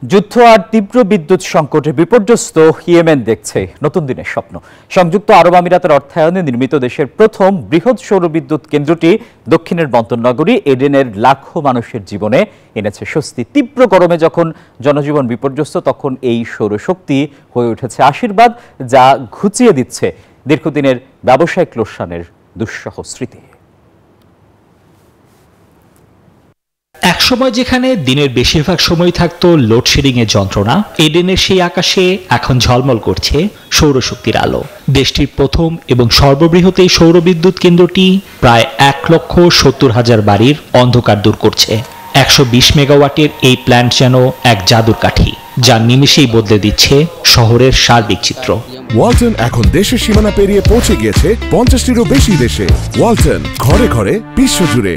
যুদ্ধ আর তীব্র বিদ্যুৎ সংকটে বিপর্যস্ত ইয়েমেন দেখছে নতুন দিনের স্বপ্ন। সংযুক্ত আরব আমিরাতের অর্থায়নে নির্মিত দেশের প্রথম বৃহৎ সৌরবিদ্যুৎ কেন্দ্রটি দক্ষিণের বন্দরনগরী এডেনের লাখো মানুষের জীবনে এনেছে স্বস্তি। তীব্র গরমে যখন জনজীবন বিপর্যস্ত, তখন এই সৌরশক্তি হয়ে উঠেছে আশীর্বাদ, যা ঘুচিয়ে দিচ্ছে দীর্ঘদিনের ব্যবসায়িক লোকসানের দুঃসহ স্মৃতি। একসময় যেখানে দিনের বেশিরভাগ সময় থাকতো লোডশেডিং এর যন্ত্রণা, এডেনের সেই আকাশে এখন ঝলমল করছে সৌরশক্তির আলো। দেশটির প্রথম এবং সর্ববৃহৎ এই সৌরবিদ্যুৎ কেন্দ্রটি প্রায় 1,70,000 বাড়ির অন্ধকার দূর করছে। 120 মেগাওয়াটের এই প্ল্যান্ট যেন এক জাদুর কাঠি, যা নিমেষেই বদলে দিচ্ছে শহরের সার্বিক চিত্র। ওয়ালটন এখন দেশের সীমানা পেরিয়ে পৌঁছে গিয়েছে 50টিরও বেশি দেশে। ওয়ালটন, ঘরে ঘরে, বিশ্বজুড়ে।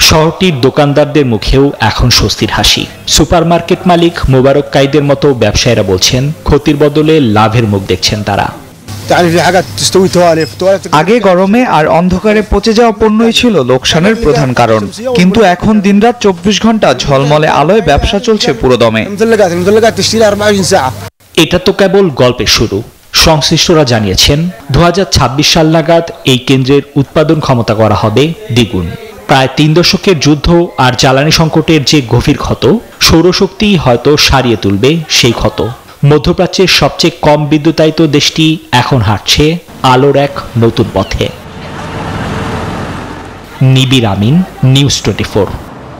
শহরটির দোকানদারদের মুখেও এখন স্বস্তির হাসি। সুপারমার্কেট মালিক মোবারক কাইদের মতো ব্যবসায়ীরা বলছেন, ক্ষতির বদলে লাভের মুখ দেখছেন তারা। আগে গরমে আর অন্ধকারে পচে যাওয়া পণ্যই ছিল লোকসানের প্রধান কারণ, কিন্তু এখন দিনরাত 24 ঘন্টা ঝলমলে আলোয় ব্যবসা চলছে পুরোদমে। এটা তো কেবল গল্পের শুরু। সংশ্লিষ্টরা জানিয়েছেন 2026 সাল নাগাদ এই কেন্দ্রের উৎপাদন ক্ষমতা করা হবে দ্বিগুণ। প্রায় 3 দশকের যুদ্ধ আর জ্বালানি সংকটের যে গভীর ক্ষত, সৌরশক্তি হয়তো সারিয়ে তুলবে সেই ক্ষত। মধ্যপ্রাচ্যের সবচেয়ে কম বিদ্যুতায়িত দেশটি এখন হাঁটছে আলোর এক নতুন পথে। নিবির আমিন, নিউজ 24।